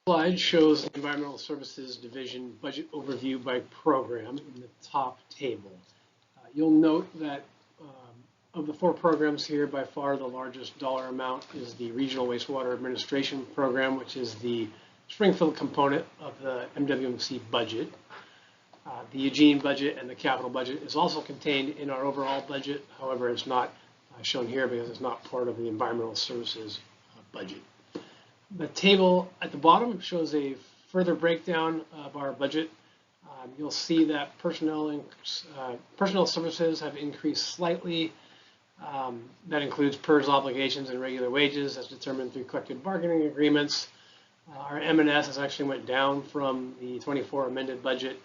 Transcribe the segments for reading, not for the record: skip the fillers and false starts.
Slide shows the Environmental Services Division budget overview by program in the top table. You'll note that of the four programs here, by far the largest dollar amount is the Regional Wastewater Administration Program, which is the Springfield component of the MWMC budget. The Eugene budget and the capital budget is also contained in our overall budget. However, it's not shown here because it's not part of the environmental services budget. The table at the bottom shows a further breakdown of our budget. You'll see that personnel services have increased slightly. That includes PERS obligations and regular wages as determined through collective bargaining agreements. Our M&S has actually went down from the 24 amended budget.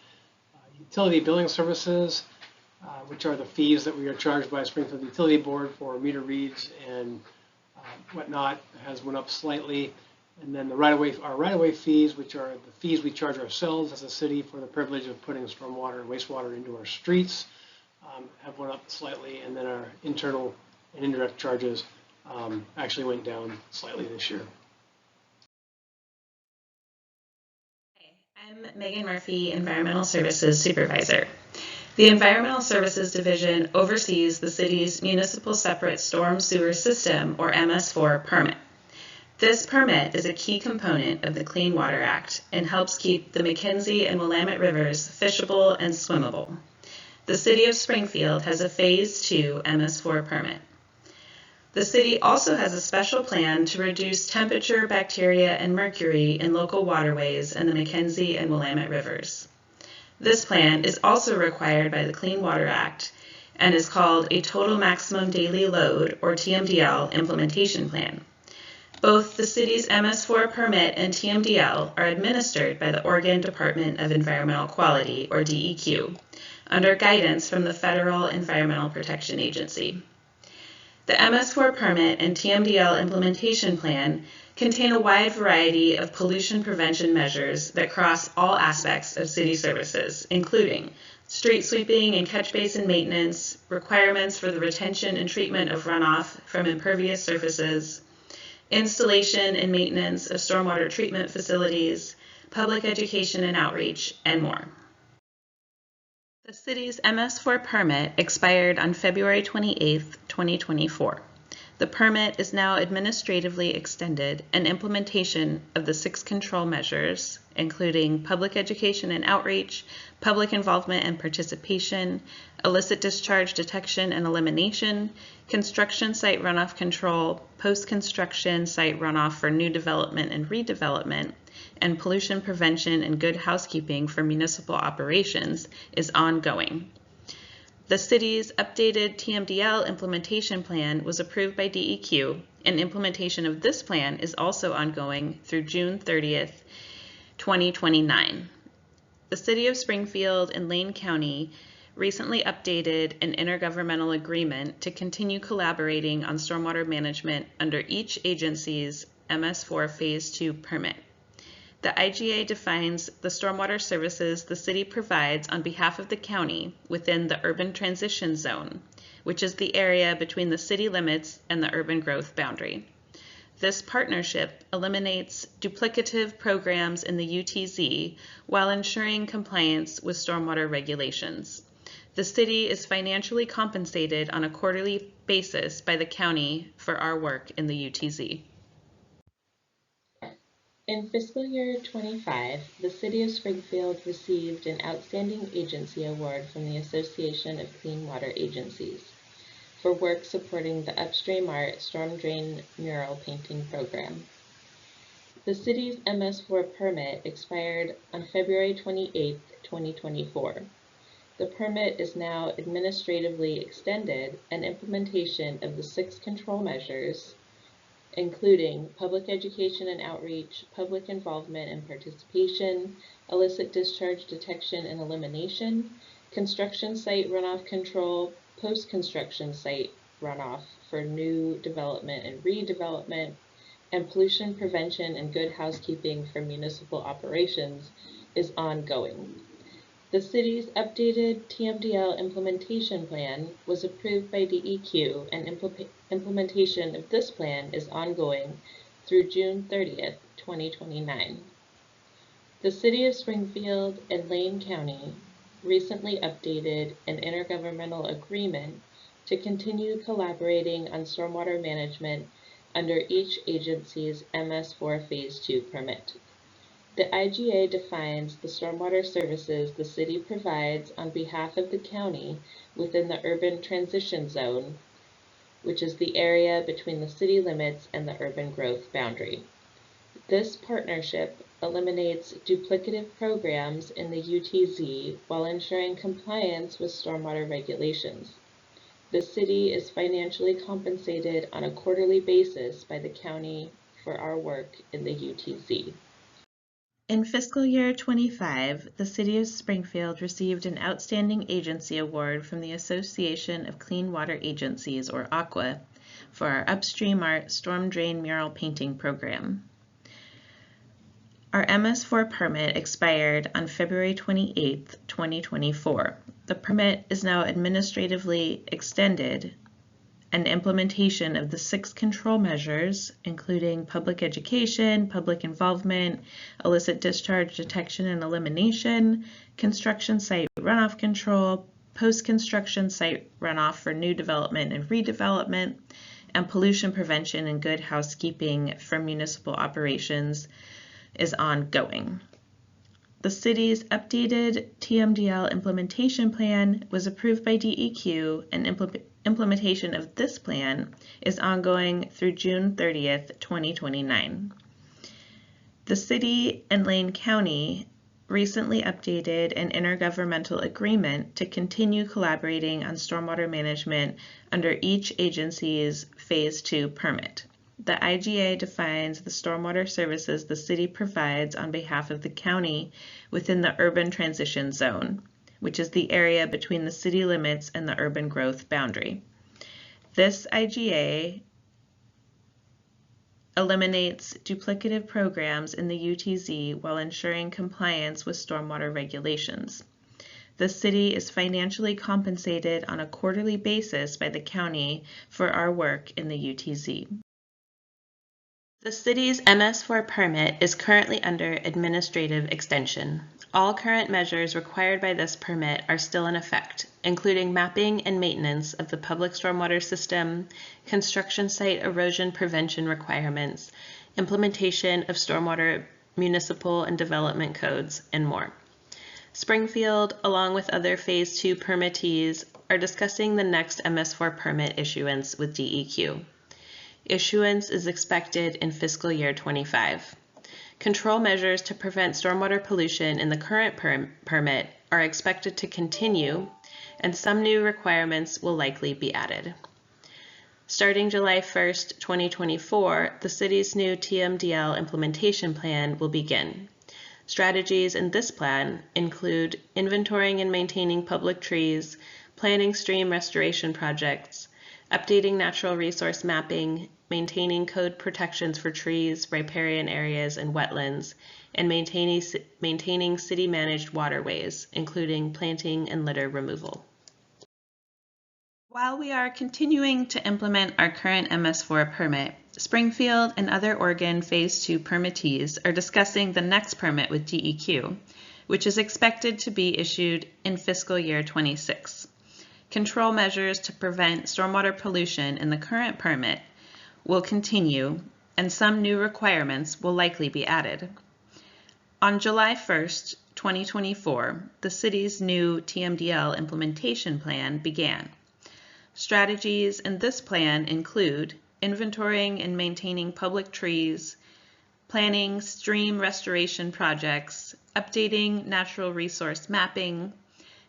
Utility billing services, which are the fees that we are charged by Springfield Utility Board for meter reads and whatnot, has went up slightly. And then our right-of-way fees, which are the fees we charge ourselves as a city for the privilege of putting stormwater and wastewater into our streets, have went up slightly. And then our internal and indirect charges actually went down slightly this year. I'm Megan Murphy, Environmental Services Supervisor. The Environmental Services Division oversees the city's Municipal Separate Storm Sewer System, or MS4 permit. This permit is a key component of the Clean Water Act and helps keep the McKenzie and Willamette rivers fishable and swimmable. The City of Springfield has a Phase 2 MS4 permit. The city also has a special plan to reduce temperature, bacteria, and mercury in local waterways and the McKenzie and Willamette rivers. This plan is also required by the Clean Water Act and is called a Total Maximum Daily Load, or TMDL, implementation plan. Both the city's MS4 permit and TMDL are administered by the Oregon Department of Environmental Quality, or DEQ, under guidance from the Federal Environmental Protection Agency. The MS4 permit and TMDL implementation plan contain a wide variety of pollution prevention measures that cross all aspects of city services, including street sweeping and catch basin maintenance, requirements for the retention and treatment of runoff from impervious surfaces, installation and maintenance of stormwater treatment facilities, public education and outreach, and more. The city's MS4 permit expired on February 28, 2024. The permit is now administratively extended, and implementation of the 6 control measures, including public education and outreach, public involvement and participation, illicit discharge detection and elimination, construction site runoff control, post-construction site runoff for new development and redevelopment, and pollution prevention and good housekeeping for municipal operations is ongoing. The city's updated TMDL implementation plan was approved by DEQ, and implementation of this plan is also ongoing through June 30th, 2029. The City of Springfield and Lane County recently updated an intergovernmental agreement to continue collaborating on stormwater management under each agency's MS4 Phase 2 permit. The IGA defines the stormwater services the city provides on behalf of the county within the urban transition zone, which is the area between the city limits and the urban growth boundary. This partnership eliminates duplicative programs in the UTZ while ensuring compliance with stormwater regulations. The city is financially compensated on a quarterly basis by the county for our work in the UTZ. In fiscal year 25, the City of Springfield received an Outstanding Agency Award from the Association of Clean Water Agencies for work supporting the Upstream Art Storm Drain Mural Painting Program. The city's MS4 permit expired on February 28, 2024. The permit is now administratively extended, and implementation of the 6 control measures, including public education and outreach, public involvement and participation, illicit discharge detection and elimination, construction site runoff control, post-construction site runoff for new development and redevelopment, and pollution prevention and good housekeeping for municipal operations is ongoing. The city's updated TMDL implementation plan was approved by DEQ, and implementation of this plan is ongoing through June 30th, 2029. The City of Springfield and Lane County recently updated an intergovernmental agreement to continue collaborating on stormwater management under each agency's MS4 Phase 2 permit. The IGA defines the stormwater services the city provides on behalf of the county within the urban transition zone, which is the area between the city limits and the urban growth boundary. This partnership eliminates duplicative programs in the UTZ while ensuring compliance with stormwater regulations. The city is financially compensated on a quarterly basis by the county for our work in the UTZ. In fiscal year 25, the City of Springfield received an Outstanding Agency Award from the Association of Clean Water Agencies, or AQUA, for our Upstream Art Storm Drain Mural Painting program. Our MS4 permit expired on February 28, 2024. The permit is now administratively extended, and implementation of the 6 control measures, including public education, public involvement, illicit discharge detection and elimination, construction site runoff control, post-construction site runoff for new development and redevelopment, and pollution prevention and good housekeeping for municipal operations is ongoing. The city's updated TMDL implementation plan was approved by DEQ, and implementation of this plan is ongoing through June 30th, 2029. The city and Lane County recently updated an intergovernmental agreement to continue collaborating on stormwater management under each agency's Phase 2 permit. The IGA defines the stormwater services the city provides on behalf of the county within the urban transition zone, which is the area between the city limits and the urban growth boundary. This IGA eliminates duplicative programs in the UTZ while ensuring compliance with stormwater regulations. The city is financially compensated on a quarterly basis by the county for our work in the UTZ. The city's MS4 permit is currently under administrative extension. All current measures required by this permit are still in effect, including mapping and maintenance of the public stormwater system, construction site erosion prevention requirements, implementation of stormwater municipal and development codes, and more. Springfield, along with other Phase 2 permittees, are discussing the next MS4 permit issuance with DEQ. Issuance is expected in fiscal year 25. Control measures to prevent stormwater pollution in the current permit are expected to continue, and some new requirements will likely be added. Starting July 1st, 2024, the city's new TMDL implementation plan will begin. Strategies in this plan include inventorying and maintaining public trees, planning stream restoration projects, updating natural resource mapping, maintaining code protections for trees, riparian areas, and wetlands, and maintaining city-managed waterways, including planting and litter removal. While we are continuing to implement our current MS4 permit, Springfield and other Oregon Phase 2 permittees are discussing the next permit with DEQ, which is expected to be issued in fiscal year 26. Control measures to prevent stormwater pollution in the current permit will continue, and some new requirements will likely be added. On July 1st, 2024, the city's new TMDL implementation plan began. Strategies in this plan include inventorying and maintaining public trees, planning stream restoration projects, updating natural resource mapping,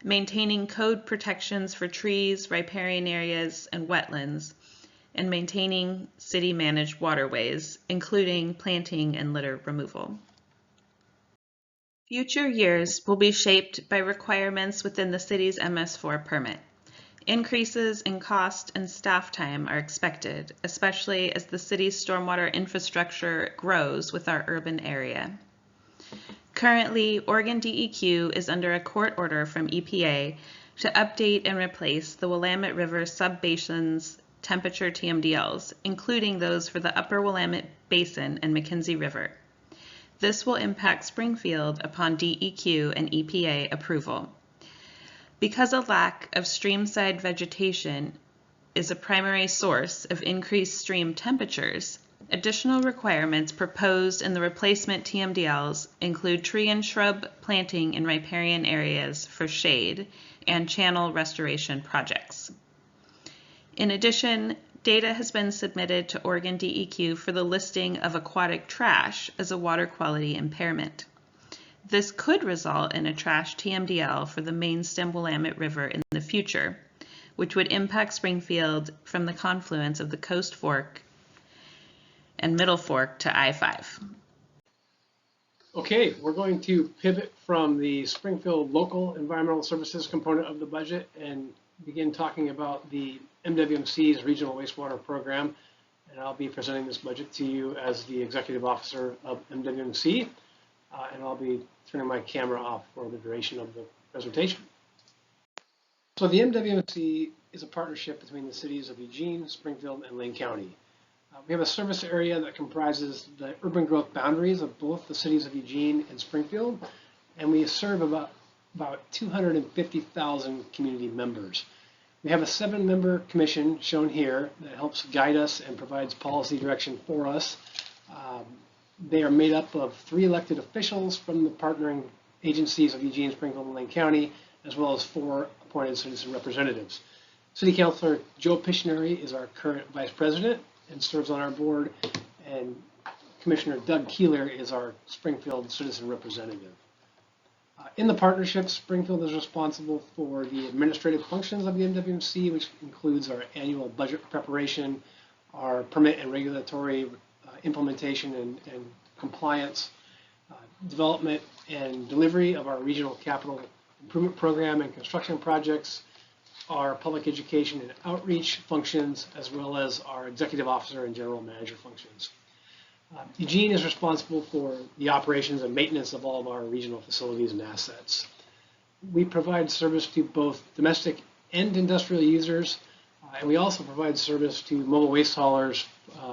maintaining code protections for trees, riparian areas, and wetlands, and maintaining city-managed waterways, including planting and litter removal. Future years will be shaped by requirements within the city's MS4 permit. Increases in cost and staff time are expected, especially as the city's stormwater infrastructure grows with our urban area. Currently, Oregon DEQ is under a court order from EPA to update and replace the Willamette River sub-basin's temperature TMDLs, including those for the Upper Willamette Basin and McKenzie River. This will impact Springfield upon DEQ and EPA approval. Because a lack of streamside vegetation is a primary source of increased stream temperatures, additional requirements proposed in the replacement TMDLs include tree and shrub planting in riparian areas for shade and channel restoration projects. In addition, data has been submitted to Oregon DEQ for the listing of aquatic trash as a water quality impairment. This could result in a trash TMDL for the main stem Willamette River in the future, which would impact Springfield from the confluence of the Coast Fork and Middle Fork to I-5. Okay, we're going to pivot from the Springfield local environmental services component of the budget and begin talking about the MWMC's regional wastewater program. And I'll be presenting this budget to you as the executive officer of MWMC. And I'll be turning my camera off for the duration of the presentation. So the MWMC is a partnership between the cities of Eugene, Springfield, and Lane County. We have a service area that comprises the urban growth boundaries of both the cities of Eugene and Springfield, and we serve about 250,000 community members. We have a 7-member commission shown here that helps guide us and provides policy direction for us. They are made up of 3 elected officials from the partnering agencies of Eugene, Springfield, and Lane County, as well as 4 appointed citizen representatives. City Councilor Joe Pictionary is our current vice president and serves on our board, and Commissioner Doug Keeler is our Springfield citizen representative. In the partnership, Springfield is responsible for the administrative functions of the MWMC, which includes our annual budget preparation, our permit and regulatory implementation and compliance, development and delivery of our regional capital improvement program and construction projects, our public education and outreach functions, as well as our executive officer and general manager functions. Eugene is responsible for the operations and maintenance of all of our regional facilities and assets. We provide service to both domestic and industrial users, and we also provide service to mobile waste haulers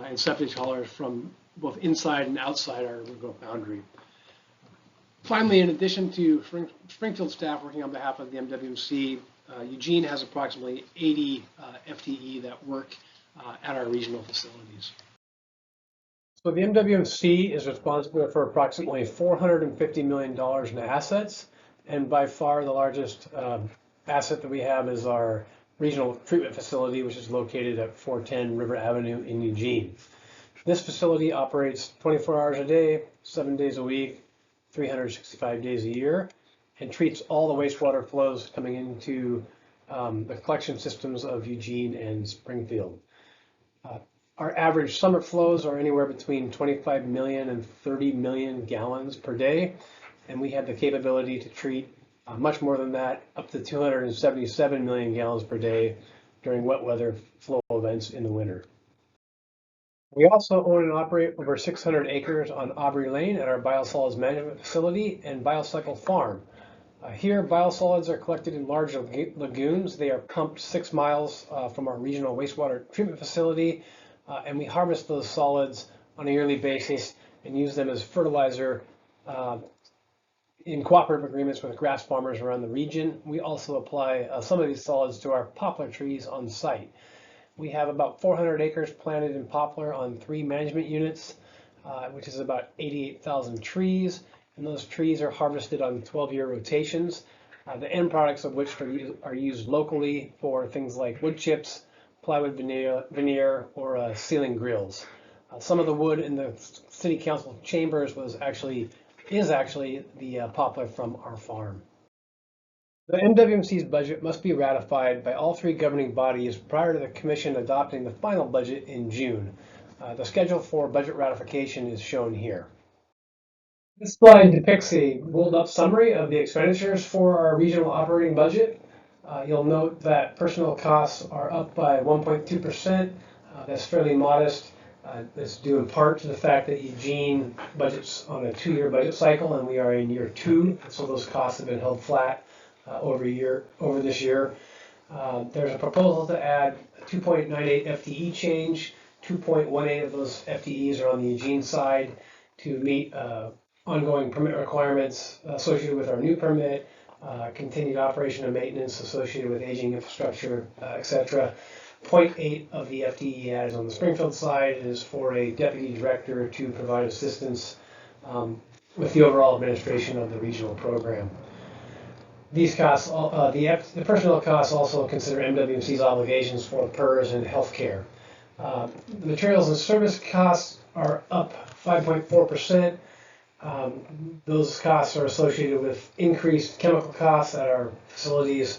and septic haulers from both inside and outside our urban growth boundary. Finally, in addition to Springfield staff working on behalf of the MWMC, Eugene has approximately 80 FTE that work at our regional facilities. So the MWMC is responsible for approximately $450 million in assets, and by far the largest asset that we have is our regional treatment facility, which is located at 410 River Avenue in Eugene. This facility operates 24 hours a day, 7 days a week, 365 days a year, and treats all the wastewater flows coming into the collection systems of Eugene and Springfield. Our average summer flows are anywhere between 25 million and 30 million gallons per day, and we have the capability to treat much more than that, up to 277 million gallons per day during wet weather flow events in the winter. We also own and operate over 600 acres on Aubrey Lane at our biosolids management facility and Biocycle Farm. Here, biosolids are collected in large lagoons. They are pumped 6 miles from our regional wastewater treatment facility, and we harvest those solids on a yearly basis and use them as fertilizer in cooperative agreements with grass farmers around the region. We also apply some of these solids to our poplar trees on site. We have about 400 acres planted in poplar on 3 management units, which is about 88,000 trees, and those trees are harvested on 12-year rotations, the end products of which are used locally for things like wood chips, plywood veneer, or ceiling grills. Some of the wood in the city council chambers is actually the poplar from our farm. The MWMC's budget must be ratified by all 3 governing bodies prior to the Commission adopting the final budget in June. The schedule for budget ratification is shown here. This slide depicts a rolled-up summary of the expenditures for our regional operating budget. You'll note that personnel costs are up by 1.2%. That's fairly modest. That's due in part to the fact that Eugene budgets on a 2-year budget cycle, and we are in year 2, so those costs have been held flat over this year. There's a proposal to add 2.98 FTE change. 2.18 of those FTEs are on the Eugene side to meet ongoing permit requirements associated with our new permit, continued operation and maintenance associated with aging infrastructure, etc. Point 8 of the FDE ad is on the Springfield side is for a deputy director to provide assistance with the overall administration of the regional program. These costs, the personnel costs also consider MWMC's obligations for PERS and healthcare. The materials and service costs are up 5.4%. Those costs are associated with increased chemical costs at our facilities,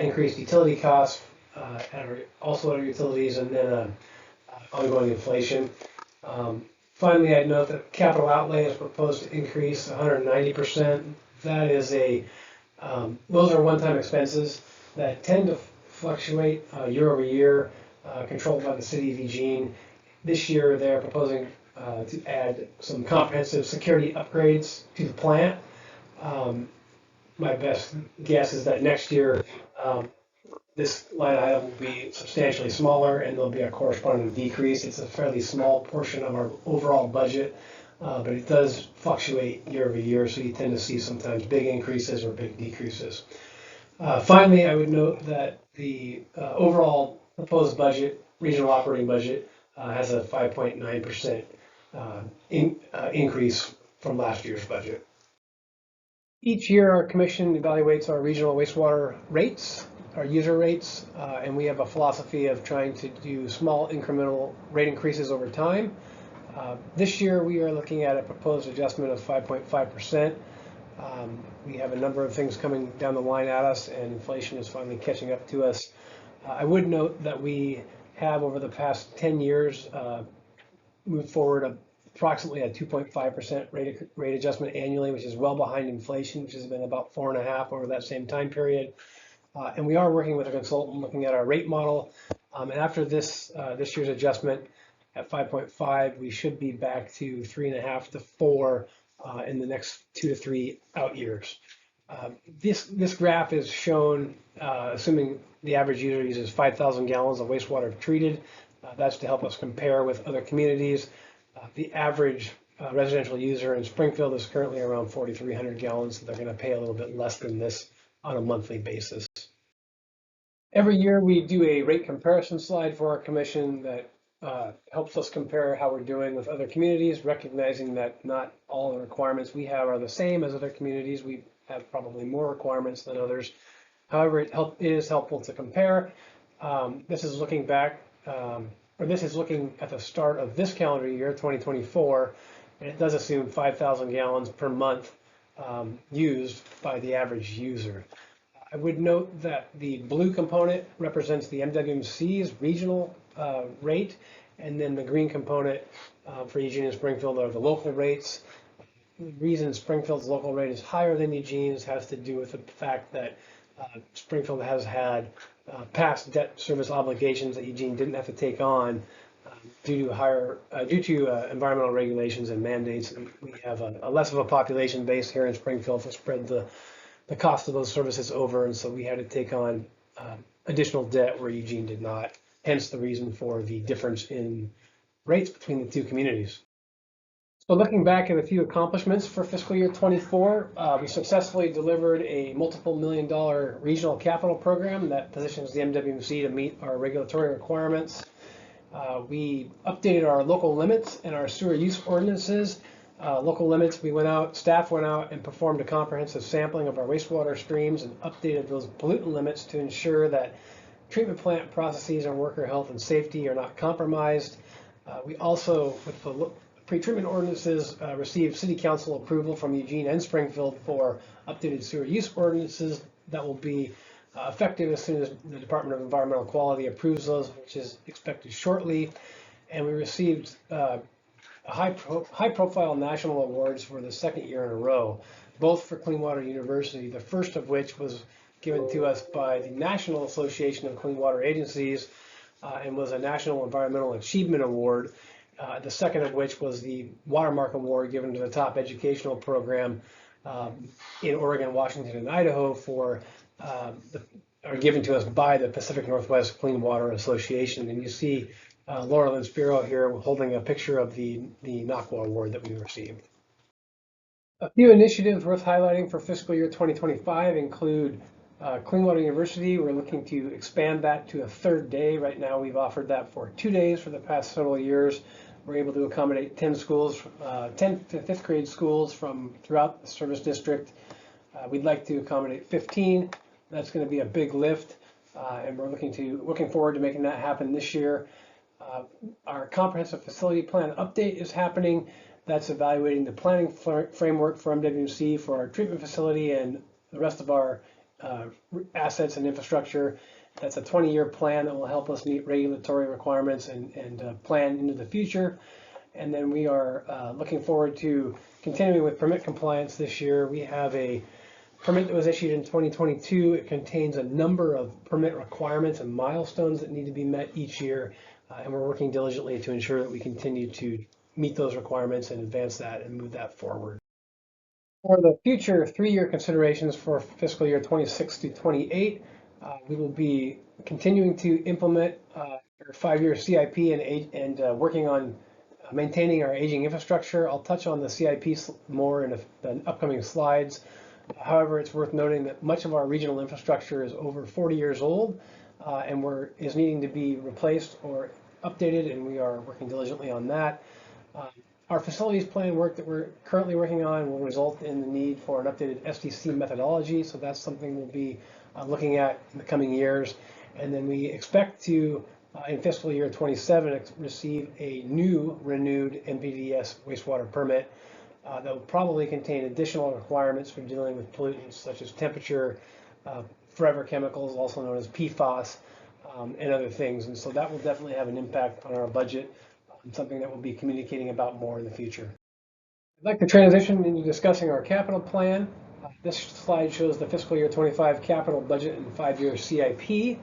increased utility costs also at our utilities, and then ongoing inflation. Finally, I'd note that capital outlay is proposed to increase 190%. That is those are one-time expenses that tend to fluctuate year over year, controlled by the city of Eugene. This year, they're proposing to add some comprehensive security upgrades to the plant. My best guess is that next year, this line item will be substantially smaller and there'll be a corresponding decrease. It's a fairly small portion of our overall budget, but it does fluctuate year over year, so you tend to see sometimes big increases or big decreases. Finally, I would note that the overall proposed budget, regional operating budget, has a 5.9% increase from last year's budget. Each year, our commission evaluates our regional wastewater rates, our user rates, and we have a philosophy of trying to do small incremental rate increases over time. This year, we are looking at a proposed adjustment of 5.5%. We have a number of things coming down the line at us, and inflation is finally catching up to us. I would note that we have, over the past 10 years, moved forward approximately a 2.5% rate adjustment annually, which is well behind inflation, which has been about 4.5% over that same time period. And we are working with a consultant looking at our rate model. And after this year's adjustment at 5.5, we should be back to 3.5 to 4 in the next 2 to 3 out years. This graph is shown assuming the average user uses 5,000 gallons of wastewater treated. That's to help us compare with other communities. The average residential user in Springfield is currently around 4,300 gallons, so they're going to pay a little bit less than this on a monthly basis. Every year we do a rate comparison slide for our commission that helps us compare how we're doing with other communities, recognizing that not all the requirements we have are the same as other communities. We have probably more requirements than others. However, it is helpful to compare. This is looking back, this is looking at the start of this calendar year, 2024, and it does assume 5,000 gallons per month used by the average user. I would note that the blue component represents the MWMC's regional rate, and then the green component for Eugene and Springfield are the local rates. The reason Springfield's local rate is higher than Eugene's has to do with the fact that Springfield has had past debt service obligations that Eugene didn't have to take on due to environmental regulations and mandates. We have a less of a population base here in Springfield to spread the cost of those services over, and so we had to take on additional debt where Eugene did not. Hence the reason for the difference in rates between the two communities. So looking back at a few accomplishments for fiscal year 24, we successfully delivered a multiple $1 million regional capital program that positions the MWMC to meet our regulatory requirements. We updated our local limits and our sewer use ordinances. Local limits, staff went out and performed a comprehensive sampling of our wastewater streams and updated those pollutant limits to ensure that treatment plant processes and worker health and safety are not compromised. We also, with the pre-treatment ordinances, received City Council approval from Eugene and Springfield for updated sewer use ordinances that will be effective as soon as the Department of Environmental Quality approves those, which is expected shortly. And we received high-profile national awards for the second year in a row, both for Clean Water University, the first of which was given to us by the National Association of Clean Water Agencies and was a National Environmental Achievement Award. The second of which was the Watermark Award given to the top educational program in Oregon, Washington, and Idaho are given to us by the Pacific Northwest Clean Water Association. And you see Laura Lynn Spiro here holding a picture of the NACWA award that we received. A few initiatives worth highlighting for fiscal year 2025 include Clean Water University. We're looking to expand that to a third day. Right now, we've offered that for 2 days for the past several years. We're able to accommodate 10 schools, 10 to 5th grade schools from throughout the service district. We'd like to accommodate 15. That's going to be a big lift, and we're looking forward to making that happen this year. Our comprehensive facility plan update is happening. That's evaluating the planning framework for MWC for our treatment facility and the rest of our assets and infrastructure. That's a 20-year plan that will help us meet regulatory requirements and plan into the future. And then we are looking forward to continuing with permit compliance this year. We have a permit that was issued in 2022. It contains a number of permit requirements and milestones that need to be met each year. And we're working diligently to ensure that we continue to meet those requirements and advance that and move that forward. For the future 3-year considerations for fiscal year 26 to 28, we will be continuing to implement our 5-year CIP and working on maintaining our aging infrastructure. I'll touch on the CIP more in the upcoming slides. However, it's worth noting that much of our regional infrastructure is over 40 years old and is needing to be replaced or updated, and we are working diligently on that. Our facilities plan work that we're currently working on will result in the need for an updated SDC methodology, so that's something we'll be looking at in the coming years. And then we expect to, in fiscal year 27, receive a new renewed NPDES wastewater permit that will probably contain additional requirements for dealing with pollutants such as temperature, forever chemicals, also known as PFAS, and other things. And so that will definitely have an impact on our budget, and something that we'll be communicating about more in the future. I'd like to transition into discussing our capital plan. This slide shows the fiscal year 25 capital budget and 5-year CIP.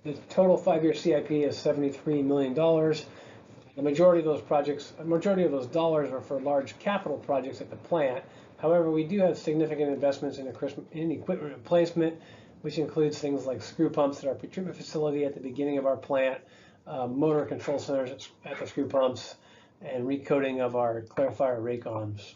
The total 5-year CIP is $73 million. The majority of those dollars are for large capital projects at the plant. However, we do have significant investments in equipment replacement, which includes things like screw pumps at our pretreatment facility at the beginning of our plant, motor control centers at the screw pumps, and recoating of our clarifier rake arms.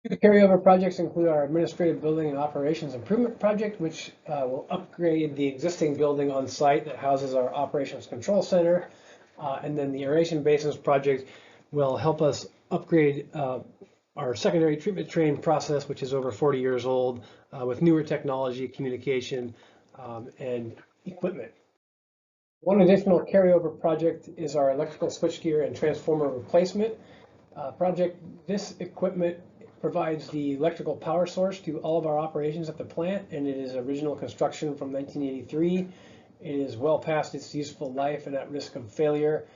The carryover projects include our administrative building and operations improvement project, which will upgrade the existing building on site that houses our operations control center. And then the aeration basins project will help us upgrade our secondary treatment train process, which is over 40 years old, with newer technology, communication, and equipment. One additional carryover project is our electrical switchgear and transformer replacement project. This equipment provides the electrical power source to all of our operations at the plant, and it is original construction from 1983. It is well past its useful life and at risk of failure,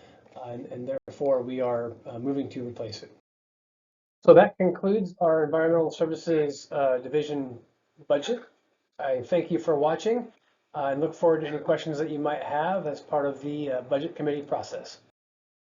and therefore we are moving to replace it. So that concludes our Environmental Services Division budget. I thank you for watching and look forward to any questions that you might have as part of the budget committee process.